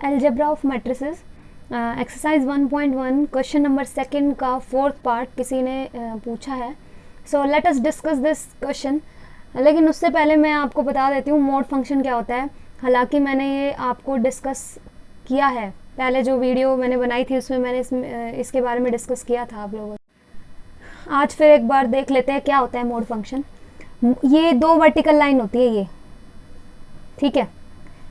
Algebra of matrices exercise 1.1 question number second का fourth part किसी ने पूछा है. So let us discuss this question. लेकिन उससे पहले मैं आपको बता देती हूँ मोड फंक्शन क्या होता है. हालांकि मैंने ये आपको डिस्कस किया है, पहले जो वीडियो मैंने बनाई थी उसमें मैंने इसके बारे में डिस्कस किया था आप लोगों. आज फिर एक बार देख लेते हैं क्या होता है मोड फंक्शन. ये दो वर्टिकल लाइन होती है ये, ठीक है.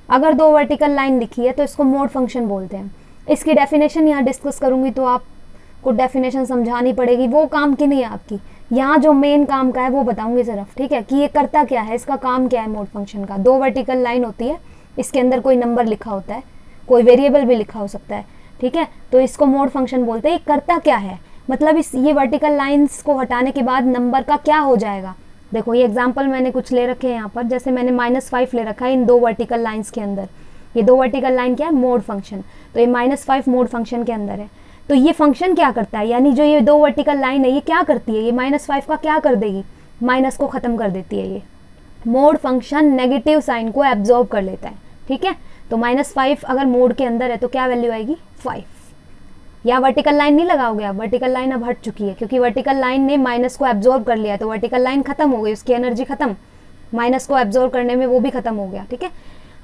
अगर दो वर्टिकल लाइन लिखी है तो इसको मोड फंक्शन बोलते हैं. इसकी डेफिनेशन यहाँ डिस्कस करूँगी तो आपको डेफिनेशन समझानी पड़ेगी, वो काम की नहीं है आपकी. यहाँ जो मेन काम का है वो बताऊंगी सिर्फ, ठीक है, कि ये करता क्या है, इसका काम क्या है मोड फंक्शन का. दो वर्टिकल लाइन होती है, इसके अंदर कोई नंबर लिखा होता है, कोई वेरिएबल भी लिखा हो सकता है, ठीक है. तो इसको मोड फंक्शन बोलते हैं. ये करता क्या है, मतलब ये वर्टिकल लाइन्स को हटाने के बाद नंबर का क्या हो जाएगा. देखो ये एग्जाम्पल मैंने कुछ ले रखे हैं यहाँ पर. जैसे मैंने -5 ले रखा है इन दो वर्टिकल लाइन्स के अंदर. ये दो वर्टिकल लाइन क्या है, मोड फंक्शन. तो ये -5 मोड फंक्शन के अंदर है. तो ये फंक्शन क्या करता है, यानी जो ये दो वर्टिकल लाइन है ये क्या करती है, ये -5 का क्या कर देगी, माइनस को ख़त्म कर देती है. ये मोड फंक्शन नेगेटिव साइन को एब्जॉर्ब कर लेता है, ठीक है. तो -5 अगर मोड के अंदर है तो क्या वैल्यू आएगी, 5. या वर्टिकल लाइन नहीं लगाओगे आप, वर्टिकल लाइन अब हट चुकी है क्योंकि वर्टिकल लाइन ने माइनस को एब्जॉर्ब कर लिया. तो वर्टिकल लाइन खत्म हो गई, उसकी एनर्जी खत्म, माइनस को एब्जॉर्ब करने में वो भी खत्म हो गया, ठीक है.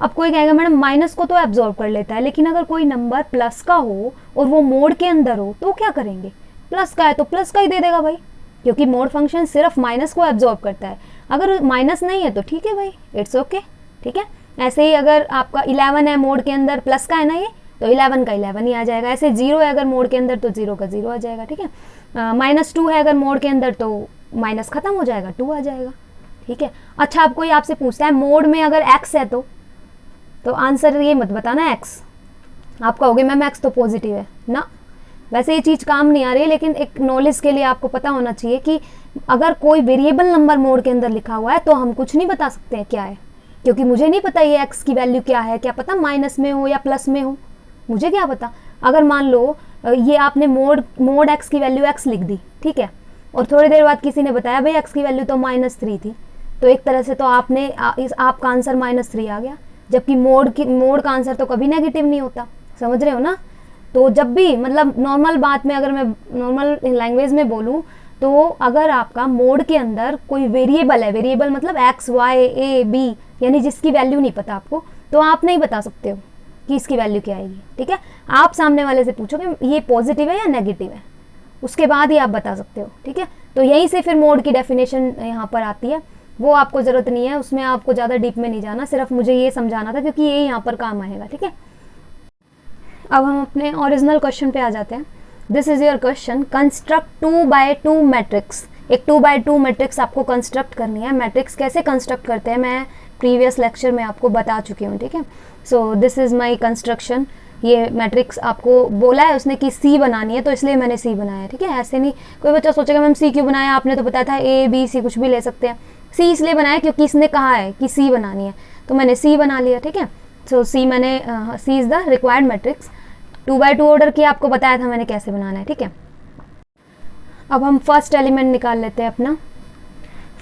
अब कोई कहेगा मैडम माइनस को तो एब्जॉर्ब कर लेता है, लेकिन अगर कोई नंबर प्लस का हो और वो मोड के अंदर हो तो क्या करेंगे. प्लस का है तो प्लस का ही दे देगा भाई, क्योंकि मोड फंक्शन सिर्फ माइनस को एब्जॉर्ब करता है. अगर माइनस नहीं है तो ठीक है भाई, इट्स ओके, ठीक है. ऐसे ही अगर आपका 11 है मोड के अंदर, प्लस का है ना ये, तो 11 का 11 ही आ जाएगा. ऐसे 0 है अगर मोड के अंदर तो 0 का 0 आ जाएगा, ठीक है. -2 है अगर मोड के अंदर तो माइनस खत्म हो जाएगा, 2 आ जाएगा, ठीक है. अच्छा, अब कोई आपसे पूछता है मोड में अगर x है तो आंसर ये मत बताना x. आप कहोगे मैम x तो पॉजिटिव है ना. वैसे ये चीज़ काम नहीं आ रही, लेकिन एक नॉलेज के लिए आपको पता होना चाहिए कि अगर कोई वेरिएबल नंबर मोड के अंदर लिखा हुआ है तो हम कुछ नहीं बता सकते हैं क्या है, क्योंकि मुझे नहीं पता ये x की वैल्यू क्या है. क्या पता माइनस में हो या प्लस में हो, मुझे क्या पता. अगर मान लो ये आपने मोड x की वैल्यू x लिख दी, ठीक है, और थोड़ी देर बाद किसी ने बताया भाई x की वैल्यू तो -3 थी, तो एक तरह से तो आपका आंसर -3 आ गया, जबकि मोड का आंसर तो कभी नेगेटिव नहीं होता. समझ रहे हो ना. तो जब भी मतलब नॉर्मल बात में, अगर मैं नॉर्मल लैंग्वेज में बोलूँ तो अगर आपका मोड के अंदर कोई वेरिएबल है, वेरिएबल मतलब x, y, a, b, यानी जिसकी वैल्यू नहीं पता आपको, तो आप नहीं बता सकते हो कि इसकी वैल्यू क्या आएगी, ठीक है. आप सामने वाले से पूछोगे ये पॉजिटिव है या नेगेटिव है, उसके बाद ही आप बता सकते हो, ठीक है. तो यहीं से फिर मोड की डेफिनेशन यहाँ पर आती है. वो आपको ज़रूरत नहीं है, उसमें आपको ज़्यादा डीप में नहीं जाना, सिर्फ मुझे ये समझाना था क्योंकि ये यहाँ पर काम आएगा, ठीक है. अब हम अपने ओरिजिनल क्वेश्चन पे आ जाते हैं. This is your question, construct 2x2 matrix. एक 2x2 मैट्रिक्स आपको कंस्ट्रक्ट करनी है. मैट्रिक्स कैसे कंस्ट्रक्ट करते हैं मैं प्रीवियस लेक्चर में आपको बता चुकी हूँ, ठीक है. So this is my construction. ये मैट्रिक्स आपको बोला है उसने कि सी बनानी है, तो इसलिए मैंने सी बनाया है, ठीक है. ऐसे नहीं कोई बच्चा सोचेगा मैम सी क्यों बनाया, आपने तो बताया था ए बी सी कुछ भी ले सकते हैं. सी इसलिए बनाया क्योंकि इसने कहा है कि सी बनानी है, तो मैंने सी बना लिया, ठीक है. सो सी मैंने C is the required matrix. 2x2 order की आपको बताया था मैंने कैसे बनाना है, ठीक है. अब हम फर्स्ट एलिमेंट निकाल लेते हैं अपना.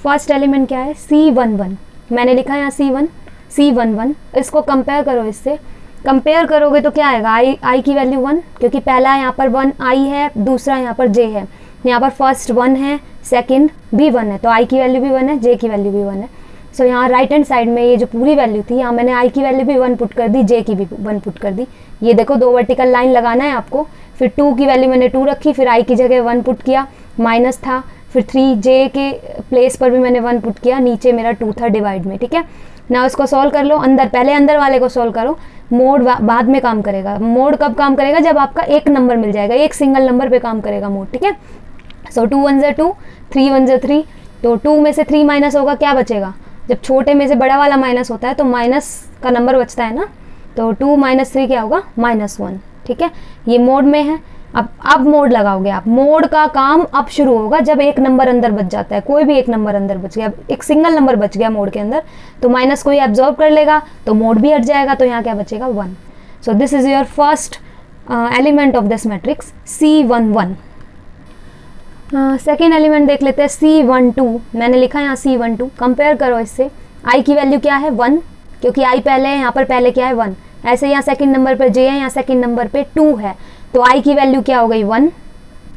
फर्स्ट एलिमेंट क्या है, C11. मैंने लिखा है यहाँ C11. इसको कंपेयर करो, इससे कंपेयर करोगे तो क्या आएगा, i की वैल्यू 1, क्योंकि पहला यहाँ पर 1 i है, दूसरा यहाँ पर j है. यहाँ पर फर्स्ट 1 है, सेकंड भी 1 है, तो i की वैल्यू भी 1 है, j की वैल्यू भी 1 है. सो यहाँ राइट हैंड साइड में ये जो पूरी वैल्यू थी, यहाँ मैंने i की वैल्यू भी 1 पुट कर दी, j की भी 1 पुट कर दी. ये देखो दो वर्टिकल लाइन लगाना है आपको. फिर 2 की वैल्यू मैंने 2 रखी, फिर i की जगह 1 पुट किया, माइनस था. फिर 3j के प्लेस पर भी मैंने 1 पुट किया, नीचे मेरा 2 था डिवाइड में, ठीक है. ना इसको सॉल्व कर लो. पहले अंदर वाले को सॉल्व करो. मोड बाद में काम करेगा. मोड कब काम करेगा, जब आपका एक नंबर मिल जाएगा, एक सिंगल नंबर पे काम करेगा मोड, ठीक है. सो 2 1 2, 3 1 3. तो 2 में से 3 माइनस होगा, क्या बचेगा, जब छोटे में से बड़ा वाला माइनस होता है तो माइनस का नंबर बचता है ना. तो 2 - 3 क्या होगा, -1, ठीक है. ये मोड में है. अब मोड लगाओगे आप. मोड का काम अब शुरू होगा जब एक नंबर अंदर बच जाता है, कोई भी एक नंबर अंदर बच गया, एक सिंगल नंबर बच गया मोड के अंदर, तो माइनस को ही एब्जॉर्ब कर लेगा, तो मोड भी हट जाएगा, तो यहाँ क्या बचेगा, 1. So this is your first element of this matrix C11. Second element देख लेते हैं C12. मैंने लिखा है यहाँ C12. कंपेयर करो इससे. i की वैल्यू क्या है, 1, क्योंकि i पहले है, यहाँ पर पहले क्या है, 1. ऐसे यहाँ सेकंड नंबर पर जे है, यहाँ सेकंड नंबर पे 2 है, तो आई की वैल्यू क्या हो गई 1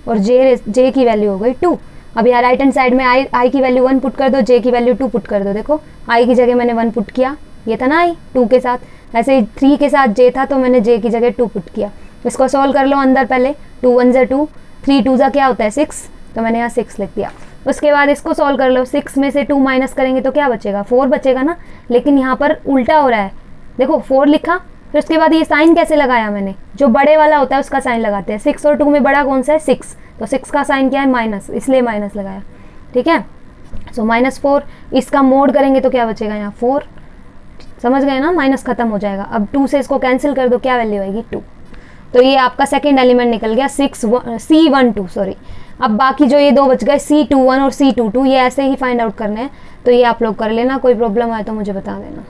और जे की वैल्यू हो गई 2। अब यहाँ राइट हैंड साइड में आई की वैल्यू 1 पुट कर दो, जे की वैल्यू 2 पुट कर दो। देखो आई की जगह मैंने 1 पुट किया, ये था ना आई 2 के साथ, ऐसे ही 3 के साथ जे था तो मैंने जे की जगह 2 पुट किया। इसको सॉल्व कर लो अंदर पहले, 2 1 ज़ा 2, 3 2 ज़ा क्या होता है 6, तो मैंने यहाँ 6 लिख दिया। उसके बाद इसको सॉल्व कर लो, 6 में से 2 माइनस करेंगे तो क्या बचेगा 4 बचेगा ना, लेकिन यहाँ पर उल्टा हो रहा है। देखो 4 लिखा, फिर उसके बाद ये साइन कैसे लगाया मैंने, जो बड़े वाला होता है उसका साइन लगाते हैं। 6 और 2 में बड़ा कौन सा है 6, तो 6 का साइन क्या है माइनस, इसलिए माइनस लगाया। ठीक है, सो -4, इसका मोड करेंगे तो क्या बचेगा यहाँ 4, समझ गए ना, माइनस खत्म हो जाएगा। अब 2 से इसको कैंसिल कर दो, क्या वैल्यू आएगी 2। तो ये आपका सेकंड एलिमेंट निकल गया C12 सॉरी। अब बाकी जो ये दो बच गए C21 और C22, ये ऐसे ही फाइंड आउट करने हैं, तो ये आप लोग कर लेना, कोई प्रॉब्लम आए तो मुझे बता देना।